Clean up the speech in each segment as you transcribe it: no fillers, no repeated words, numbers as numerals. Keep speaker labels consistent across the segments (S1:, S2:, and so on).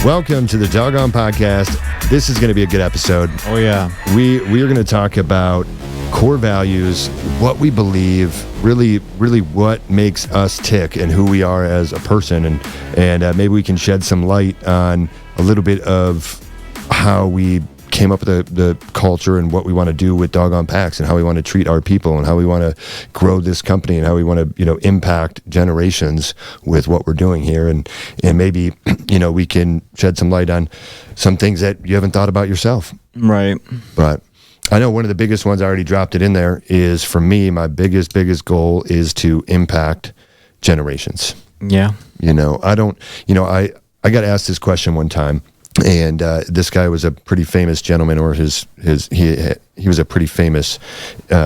S1: Welcome to the Dogon podcast. This is going to be a good episode.
S2: Oh, yeah.
S1: We are going to talk about core values, what we believe, really what makes us tick and who we are as a person. And maybe we can shed some light on a little bit of how we came up with the culture and what we want to do with Dogon Packs and how we want to treat our people and how we want to grow this company and how we want to, impact generations with what we're doing here. And maybe, we can shed some light on some things that you haven't thought about yourself.
S2: Right.
S1: But I know one of the biggest ones, I already dropped it in there, is for me, my biggest goal is to impact generations.
S2: Yeah.
S1: I got asked this question one time. And this guy was a pretty famous gentleman, or he was a pretty famous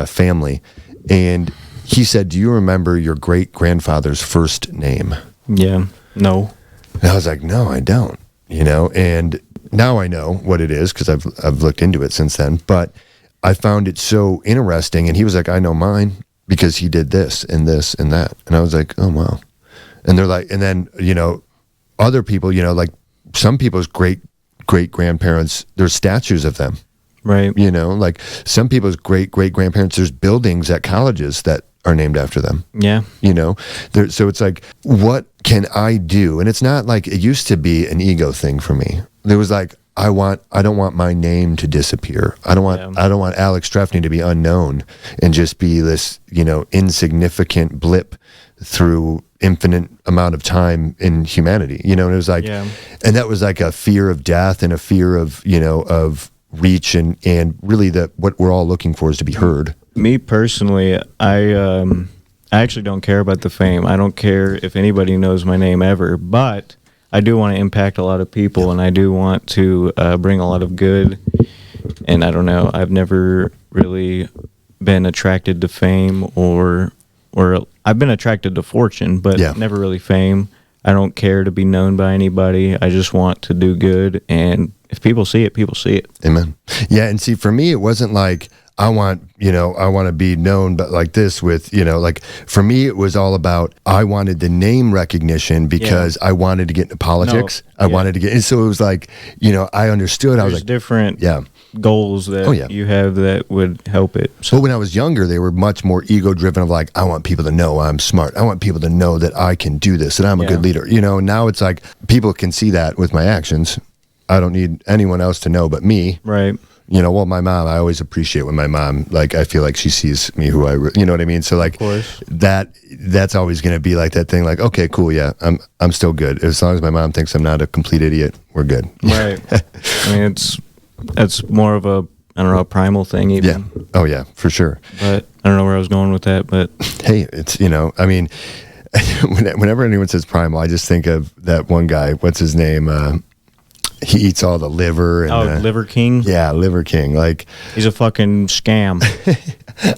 S1: family. And he said, "Do you remember your great-grandfather's first name?"
S2: Yeah. No.
S1: And I was like, "No, I don't." And now I know what it is because I've looked into it since then. But I found it so interesting. And he was like, "I know mine because he did this and this and that." And I was like, "Oh wow." And they're like, and then other people, like some people's great-grandparents, there's statues of them.
S2: Right.
S1: Like some people's great-grandparents, there's buildings at colleges that are named after them.
S2: Yeah.
S1: So it's like, what can I do? And it's not like it used to be an ego thing for me. There was like, I don't want my name to disappear. I don't want Alex Trefny to be unknown and just be this, insignificant blip through infinite amount of time in humanity, and it was like, and that was like a fear of death and a fear of, of reach and really what we're all looking for is to be heard.
S2: Me personally, I actually don't care about the fame. I don't care if anybody knows my name ever, but I do want to impact a lot of people, and I do want to bring a lot of good. And I don't know, I've never really been attracted to fame or I've been attracted to fortune, but never really fame. I don't care to be known by anybody. I just want to do good, and if people see it, people see it.
S1: Amen. Yeah, and see, for me, it wasn't like I want to be known, but like this with, like for me, it was all about, I wanted the name recognition because I wanted to get into politics. I wanted to get, and so it was like, I understood. I was like,
S2: different goals that you have that would help it.
S1: So when I was younger, they were much more ego driven of like, I want people to know I'm smart. I want people to know that I can do this, that I'm a good leader. Now it's like people can see that with my actions. I don't need anyone else to know but me.
S2: Right.
S1: My mom, I always appreciate when my mom, like, I feel like she sees me who you know what I mean? So like that's always going to be like that thing, like, okay, cool. Yeah. I'm still good. As long as my mom thinks I'm not a complete idiot, we're good.
S2: Right. I mean, that's more of a, a primal thing even.
S1: Yeah. Oh yeah, for sure.
S2: But I don't know where I was going with that, but
S1: hey, it's, I mean, whenever anyone says primal, I just think of that one guy, what's his name? He eats all the liver. And,
S2: Liver King?
S1: Yeah, Liver King. Like,
S2: he's a fucking scam.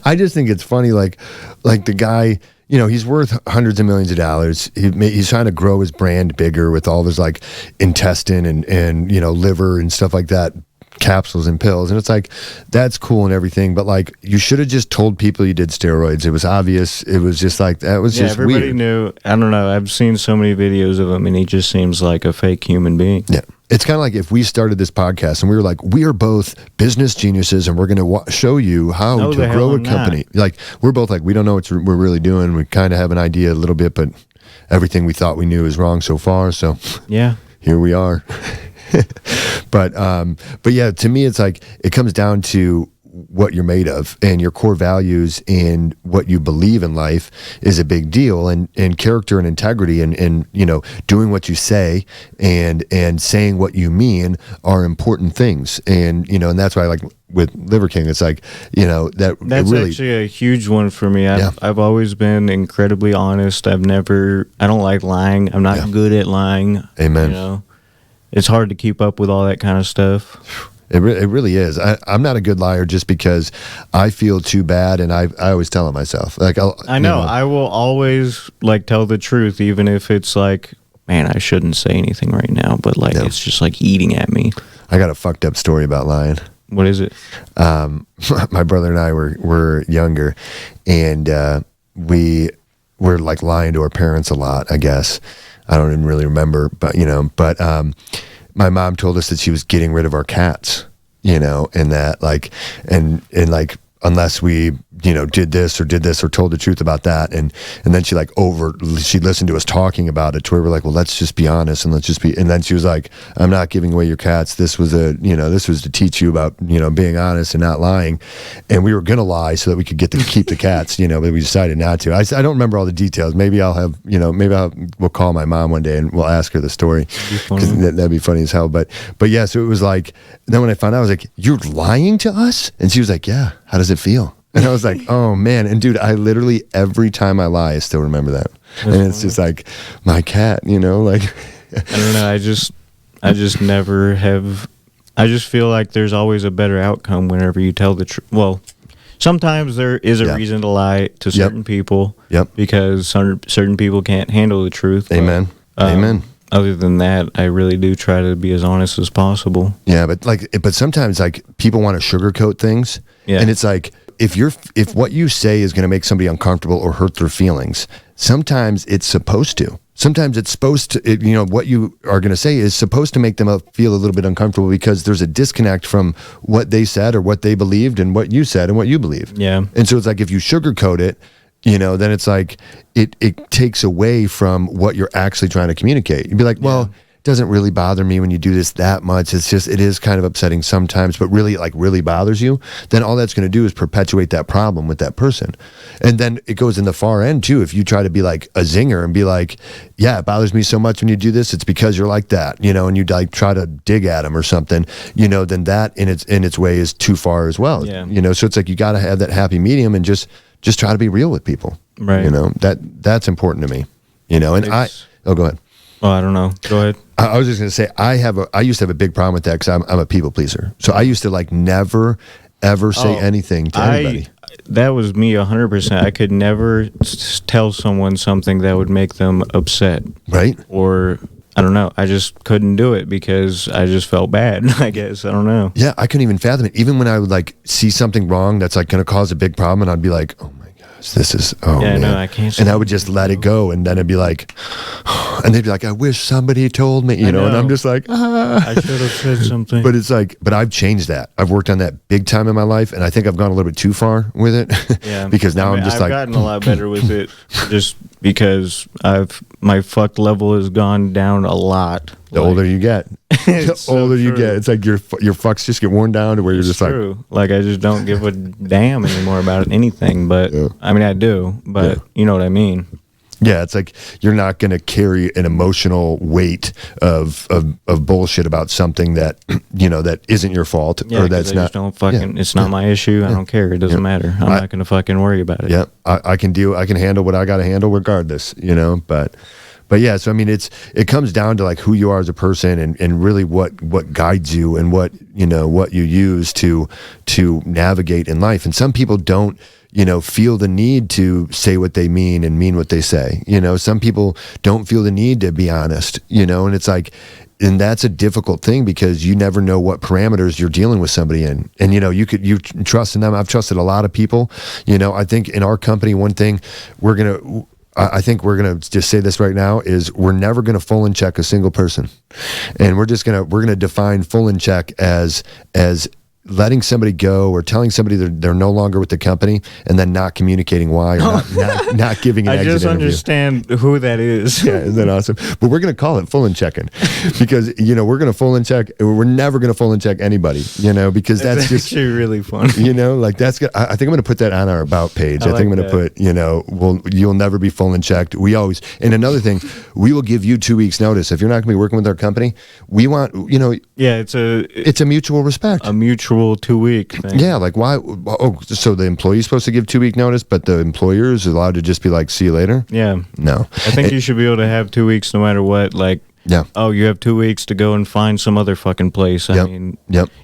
S1: I just think it's funny, like the guy, he's worth hundreds of millions of dollars. He's trying to grow his brand bigger with all of his like intestine and liver and stuff like that, capsules and pills. And it's like, that's cool and everything, but like, you should have just told people you did steroids. It was obvious. It was just like, that was just
S2: everybody
S1: weird.
S2: knew. I don't know. I've seen so many videos of him and he just seems like a fake human being.
S1: Yeah. It's kind of like if we started this podcast and we were like, we are both business geniuses and we're going to show you how to grow a company. Like, we're both like, we don't know what we're really doing. We kind of have an idea a little bit, but everything we thought we knew is wrong so far. So
S2: yeah,
S1: here we are. But yeah, to me, it's like, it comes down to what you're made of and your core values and what you believe in life is a big deal, and character and integrity and doing what you say and saying what you mean are important things. And and that's why, like with Liver King, it's like, that's really,
S2: actually a huge one for me. I've always been incredibly honest. I don't like lying. I'm not good at lying.
S1: Amen.
S2: It's hard to keep up with all that kind of stuff.
S1: It really is. I'm not a good liar just because I feel too bad, and I always tell it myself. Like,
S2: I know. I will always like tell the truth, even if it's like, man, I shouldn't say anything right now, but like it's just like eating at me.
S1: I got a fucked up story about lying.
S2: What is it?
S1: My brother and I were younger, and we were like lying to our parents a lot, I guess. I don't even really remember, but my mom told us that she was getting rid of our cats, you know, and that like, and like, unless we, you know, did this or told the truth about that. And then she she listened to us talking about it to where we're like, well, let's just be honest and and then she was like, I'm not giving away your cats. This was to teach you about, you know, being honest and not lying. And we were going to lie so that we could get to keep the cats, you know, but we decided not to. I don't remember all the details. Maybe we'll call my mom one day and we'll ask her the story. That'd be funny as hell. But yeah, so it was like, then when I found out, I was like, you're lying to us? And she was like, yeah, how does it feel? And I was like, oh man. And dude, I literally, every time I lie, I still remember that. And it's just like my cat, you know, like.
S2: I don't know. I just never have, I just feel like there's always a better outcome whenever you tell the truth. Well, sometimes there is a reason to lie to certain people. Because certain people can't handle the truth.
S1: Amen. Amen.
S2: Other than that, I really do try to be as honest as possible.
S1: Yeah, but sometimes like people want to sugarcoat things. Yeah. And it's like, if what you say is going to make somebody uncomfortable or hurt their feelings, sometimes it's supposed to. Sometimes it's supposed to, you know, what you are going to say is supposed to make them feel a little bit uncomfortable because there's a disconnect from what they said or what they believed and what you said and what you believe.
S2: Yeah.
S1: And so it's like if you sugarcoat it, you know, then it's like it takes away from what you're actually trying to communicate. You'd be like, well, it doesn't really bother me when you do this that much. It's just, it is kind of upsetting sometimes, but really, like, really bothers you. Then all that's going to do is perpetuate that problem with that person. And then it goes in the far end too. If you try to be like a zinger and be like, yeah, it bothers me so much when you do this, it's because you're like that, you know, and you like try to dig at them or something, you know, then that in its way is too far as well.
S2: Yeah.
S1: You know, so it's like you got to have that happy medium and just try to be real with people.
S2: Right.
S1: You know, that's important to me, you know, and go ahead.
S2: Oh, I don't know. Go ahead.
S1: I was just going to say, I used to have a big problem with that because I'm a people pleaser. So I used to like never, ever say anything to anybody.
S2: That was me 100%. I could never tell someone something that would make them upset.
S1: Right.
S2: Or, I don't know. I just couldn't do it because I just felt bad, I guess. I don't know.
S1: Yeah, I couldn't even fathom it. Even when I would like see something wrong that's like going to cause a big problem and I'd be like, oh my gosh, this is, man.
S2: No, I can't.
S1: And I would just let it go. And then it'd be like, and they'd be like, I wish somebody told me, you know, and I'm just like,
S2: I should have said something.
S1: But it's like, but I've changed that. I've worked on that big time in my life. And I think I've gone a little bit too far with it.
S2: Yeah.
S1: Because now I've
S2: gotten a lot better with it just because my fuck level has gone down a lot.
S1: The older you get, the older you get, it's like your fucks just get worn down to where you're just
S2: true. Like I just don't give a damn anymore about anything. But I mean, I do. But you know what I mean.
S1: Yeah, it's like you're not going to carry an emotional weight of bullshit about something that you know that isn't your fault or that's not.
S2: Don't fucking. It's not my issue. I don't care. It doesn't matter. I'm not going to fucking worry about it.
S1: Yeah, I can handle what I got to handle regardless. You know, but yeah, so I mean, it comes down to like who you are as a person and really what guides you and what you use to navigate in life. And some people don't, you know, feel the need to say what they mean and mean what they say. You know, some people don't feel the need to be honest, you know, and it's like, and that's a difficult thing because you never know what parameters you're dealing with somebody in. And, you know, you trust in them. I've trusted a lot of people, you know. I think in our company, one thing I think we're going to just say this right now is we're never going to full and check a single person. And we're going to define full and check as letting somebody go or telling somebody they're no longer with the company and then not communicating why or not giving an exit interview.
S2: I just understand who that is.
S1: Yeah, isn't that awesome? But we're going to call it full and checking because, you know, we're going to full and check. We're never going to full and check anybody, you know, because that's just
S2: actually really fun.
S1: You know, like that's good. I think I'm going to put that on our about page. I think I'm going to put, you know, you'll never be full and checked. We always, and another thing, we will give you 2 weeks notice. If you're not going to be working with our company, we want, you know, it's a mutual respect.
S2: A mutual 2-week thing.
S1: Yeah, like why? Oh, so the employee's supposed to give 2 week notice, but the employer is allowed to just be like, see you later?
S2: Yeah.
S1: No.
S2: I think you should be able to have 2 weeks no matter what. Like, oh, you have 2 weeks to go and find some other fucking place. I mean,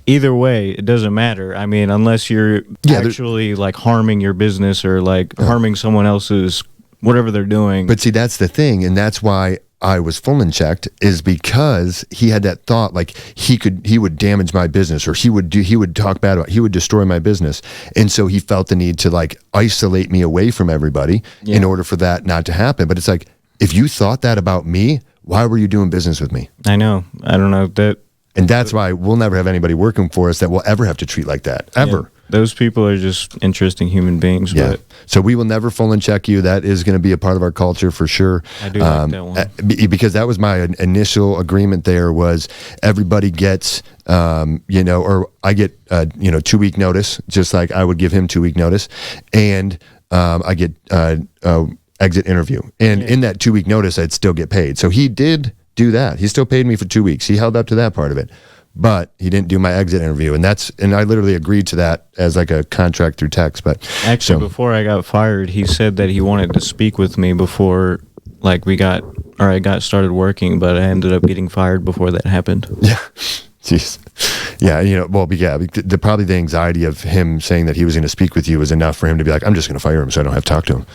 S2: either way, it doesn't matter. I mean, unless you're actually like harming your business or like harming someone else's, whatever they're doing.
S1: But see, that's the thing. And that's why I was full and checked is because he had that thought like he would damage my business or he would talk bad about, he would destroy my business. And so he felt the need to like isolate me away from everybody in order for that not to happen. But it's like, if you thought that about me, why were you doing business with me?
S2: I know. I don't know that.
S1: And that's why we'll never have anybody working for us that will ever have to treat like that, ever.
S2: Yeah, those people are just interesting human beings.
S1: Yeah.
S2: But
S1: So we will never full and check you. That is going to be a part of our culture for sure.
S2: I do like that one.
S1: Because that was my initial agreement there was everybody gets, or I get, 2-week notice, just like I would give him 2-week notice. And I get exit interview. And in that 2-week notice, I'd still get paid. So he did do that. He still paid me for 2 weeks. He held up to that part of it, but he didn't do my exit interview. And I literally agreed to that as like a contract through text. But
S2: actually, before I got fired, he said that he wanted to speak with me before I got started working, but I ended up getting fired before that happened.
S1: Yeah. Jeez. Yeah, probably the anxiety of him saying that he was going to speak with you was enough for him to be like, I'm just going to fire him so I don't have to talk to him.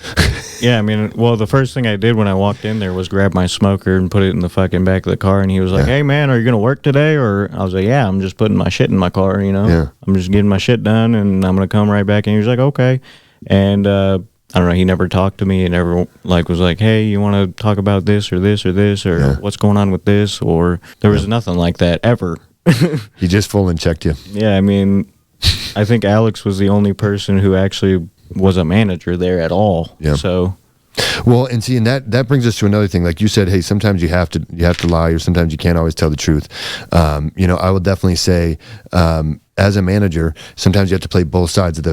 S2: Yeah, I mean, the first thing I did when I walked in there was grab my smoker and put it in the fucking back of the car, and he was like, hey, man, are you going to work today? Or I was like, yeah, I'm just putting my shit in my car,
S1: Yeah.
S2: I'm just getting my shit done, and I'm going to come right back. And he was like, okay. And I don't know, he never talked to me. He never was like, hey, you want to talk about this or this or this or what's going on with this? Or there was nothing like that ever.
S1: He just full and checked you.
S2: Yeah, I mean, I think Alex was the only person who actually was a manager there at all.
S1: Yeah.
S2: So,
S1: well, and see, and that brings us to another thing. Like you said, hey, sometimes you have to lie, or sometimes you can't always tell the truth. I would definitely say, as a manager, sometimes you have to play both sides of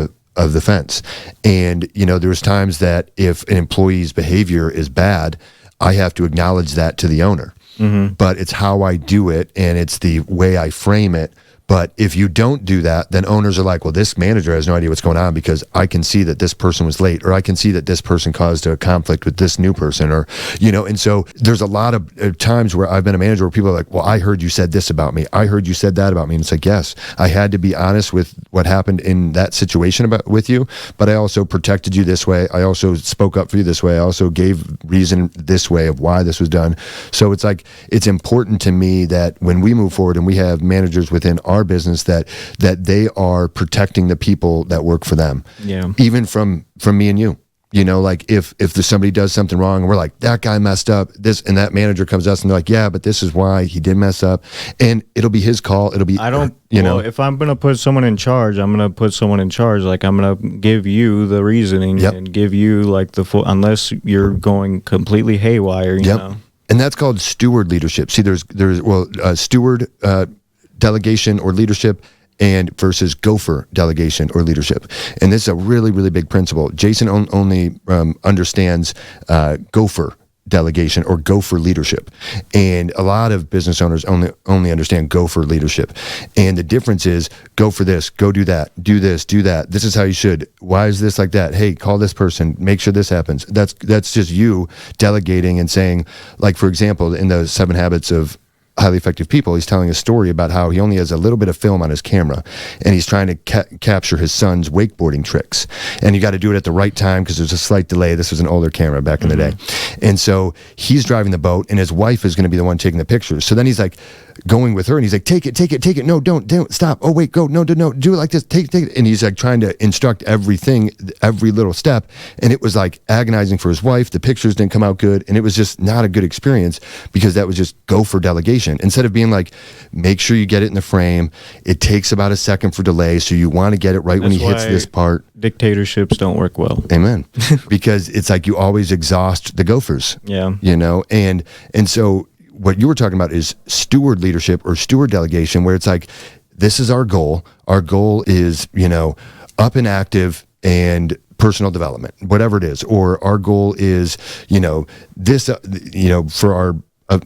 S1: the fence. And there's times that if an employee's behavior is bad, I have to acknowledge that to the owner. Mm-hmm. But it's how I do it, and it's the way I frame it. But if you don't do that, then owners are like, well, this manager has no idea what's going on because I can see that this person was late, or I can see that this person caused a conflict with this new person, or, and so there's a lot of times where I've been a manager where people are like, well, I heard you said this about me. I heard you said that about me. And it's like, yes, I had to be honest with what happened in that situation with you, but I also protected you this way. I also spoke up for you this way. I also gave reason this way of why this was done. So it's like, it's important to me that when we move forward and we have managers within our business that they are protecting the people that work for them.
S2: Yeah.
S1: Even from me and you. Like if somebody does something wrong and we're like, that guy messed up, and that manager comes to us and they're like, yeah, but this is why he did mess up, and it'll be his call. It'll be if I'm gonna put someone in charge, I'm gonna put someone in charge. Like, I'm gonna give you the reasoning and give you like the full, unless you're going completely haywire, you know. And that's called steward leadership. See, there's steward delegation or leadership, and versus gopher delegation or leadership. And this is a really, really big principle. Jason only understands gopher delegation or gopher leadership, and a lot of business owners only understand gopher leadership. And the difference is, go for this, go do that, do this, do that, this is how you should, why is this like that, hey, call this person, make sure this happens. That's just you delegating and saying, like, for example, in the 7 Habits of Highly Effective People, he's telling a story about how he only has a little bit of film on his camera, and he's trying to capture his son's wakeboarding tricks, and you got to do it at the right time because there's a slight delay. This was an older camera back in the day, and so he's driving the boat, and his wife is going to be the one taking the pictures. So then he's like going with her, and he's like, take it, no, don't stop, oh wait, go, no, do it like this, take it, and he's like trying to instruct everything, every little step, and it was like agonizing for his wife. The pictures didn't come out good, and it was just not a good experience because that was just go for delegation. Instead of being like, make sure you get it in the frame, it takes about a second for delay, so you want to get it right when he hits this part.
S2: Dictatorships don't work well.
S1: Amen. Because it's like you always exhaust the gophers.
S2: Yeah.
S1: And so what you were talking about is steward leadership or steward delegation, where it's like, this is our goal. Our goal is, up and active and personal development, whatever it is. Or our goal is, this, for our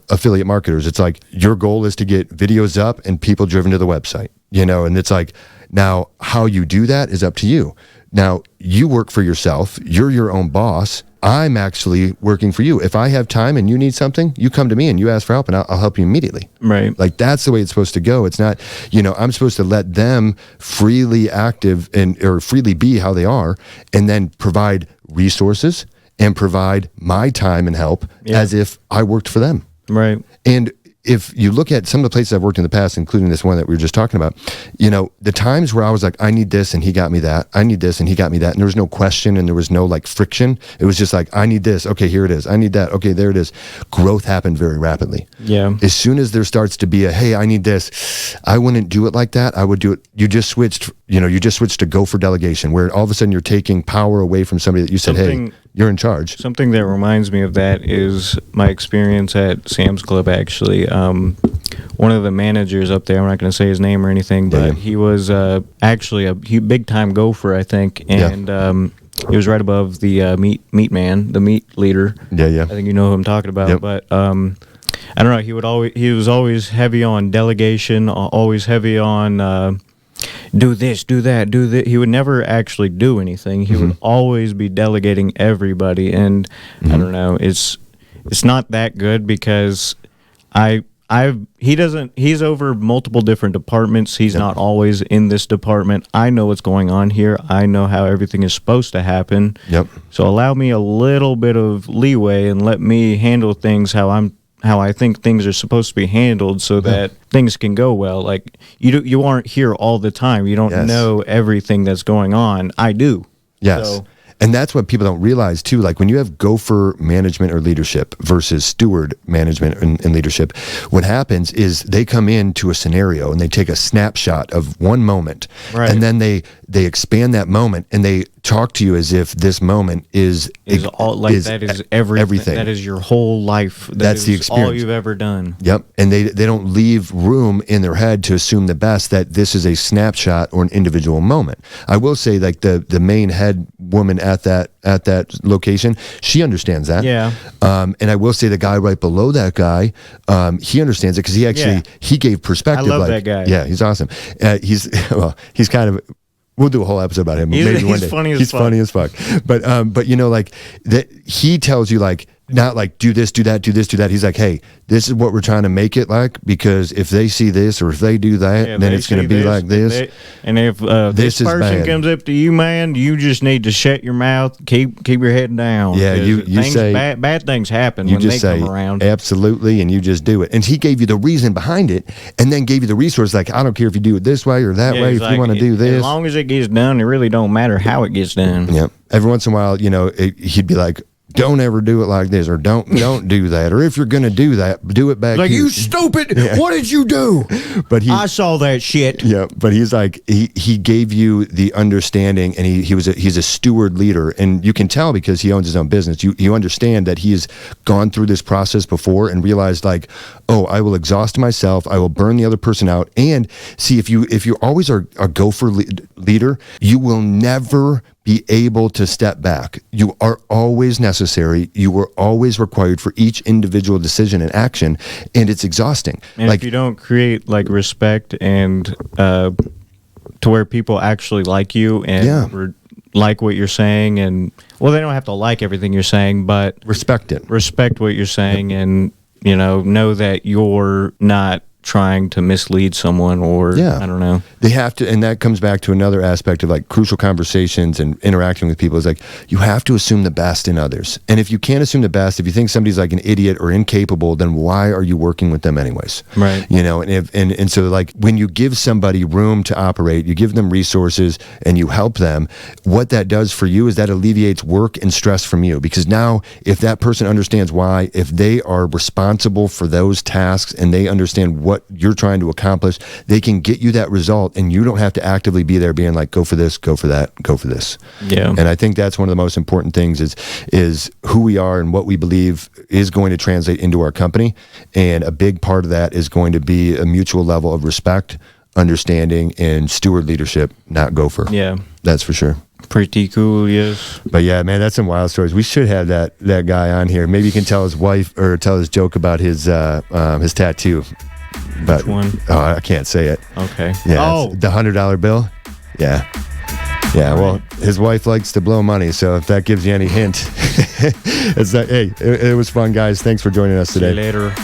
S1: affiliate marketers, it's like, your goal is to get videos up and people driven to the website, and it's like, now how you do that is up to you. Now you work for yourself, you're your own boss. I'm actually working for you. If I have time and you need something, you come to me and you ask for help, and I'll help you immediately.
S2: Right.
S1: Like, that's the way it's supposed to go. It's not, I'm supposed to let them freely active or freely be how they are, and then provide resources and provide my time and help as if I worked for them.
S2: Right.
S1: And if you look at some of the places I've worked in the past, including this one that we were just talking about, the times where I was like, I need this and he got me that, I need this and he got me that, and there was no question and there was no like friction. It was just like, I need this, okay, here it is. I need that, okay, there it is. Growth happened very rapidly.
S2: Yeah.
S1: As soon as there starts to be a, hey, I need this, I wouldn't do it like that. I would do it. You just switched to go for delegation, where all of a sudden you're taking power away from somebody that you said, hey, you're in charge.
S2: Something that reminds me of that is my experience at Sam's Club, actually. One of the managers up there, I'm not going to say his name or anything, but he was actually a big-time gopher, I think, and he was right above the meat man, the meat leader.
S1: Yeah.
S2: I think you know who I'm talking about, but I don't know, he was always heavy on delegation, always heavy on do this, do that, do this. He would never actually do anything. He would always be delegating everybody, and I don't know. It's not that good because he's over multiple different departments. He's not always in this department. I know what's going on here. I know how everything is supposed to happen.
S1: Yep.
S2: So allow me a little bit of leeway and let me handle things how I think things are supposed to be handled, so that things can go well. Like you aren't here all the time. You don't know everything that's going on. I do.
S1: Yes.
S2: So,
S1: and that's what people don't realize too. Like when you have gopher management or leadership versus steward management and leadership, what happens is they come into a scenario and they take a snapshot of one moment, and then they expand that moment and they talk to you as if this moment is
S2: all like that is everything. That is your whole life.
S1: That's the experience.
S2: All you've ever done.
S1: Yep. And they don't leave room in their head to assume the best, that this is a snapshot or an individual moment. I will say, like the main head woman at that location, she understands that.
S2: Yeah.
S1: And I will say the guy right below that guy, he understands it because he actually he gave perspective.
S2: I love that guy.
S1: Yeah, he's awesome. He's kind of. We'll do a whole episode about him. Maybe one day.
S2: He's funny as fuck.
S1: But like that, he tells you like, not like do this, do that, do this, do that. He's like, hey, this is what we're trying to make it like, because if they see this or if they do that, then it's going to be like this.
S2: And if this person comes up to you, man, you just need to shut your mouth, keep your head down.
S1: Yeah, you say
S2: bad things happen when they come around.
S1: Absolutely, and you just do it. And he gave you the reason behind it, and then gave you the resource. Like, I don't care if you do it this way or that way. If you want to do this,
S2: as long as it gets done, it really don't matter how it gets done.
S1: Yep. Every once in a while, he'd be like, don't ever do it like this, or don't do that, or if you're gonna do that, do it back
S3: like
S1: here.
S3: You stupid, what did you do?
S1: But
S3: I saw that shit.
S1: Yeah, but he's like, he gave you the understanding, and he's a steward leader, and you can tell because he owns his own business. You understand that he has gone through this process before and realized, like, oh, I will exhaust myself, I will burn the other person out. And see, if you always are a gopher leader, you will never be able to step back. You are always necessary. You are always required for each individual decision and action, and it's exhausting.
S2: And if you don't create like respect and to where people actually like you and like what you're saying, and well, they don't have to like everything you're saying, but
S1: respect
S2: what you're saying, and know that you're not trying to mislead someone, or I don't know.
S1: They have to, and that comes back to another aspect of like crucial conversations and interacting with people, is like, you have to assume the best in others. And if you can't assume the best, if you think somebody's like an idiot or incapable, then why are you working with them anyways?
S2: Right.
S1: And so like when you give somebody room to operate, you give them resources and you help them, what that does for you is that alleviates work and stress from you. Because now if that person understands why, if they are responsible for those tasks and they understand what you're trying to accomplish, they can get you that result, and you don't have to actively be there being like, go for this, go for that, go for this.
S2: Yeah.
S1: And I think that's one of the most important things is who we are and what we believe is going to translate into our company. And a big part of that is going to be a mutual level of respect, understanding, and steward leadership, not gopher.
S2: Yeah.
S1: That's for sure.
S2: Pretty cool, yes.
S1: But yeah, man, that's some wild stories. We should have that guy on here. Maybe he can tell his wife or tell his joke about his tattoo. But,
S2: which one?
S1: Oh, I can't say it.
S2: Okay.
S1: Yeah. The $100 bill. Yeah. Yeah. Well, his wife likes to blow money, so if that gives you any hint, it's like, hey, it was fun, guys. Thanks for joining us today.
S2: See you later.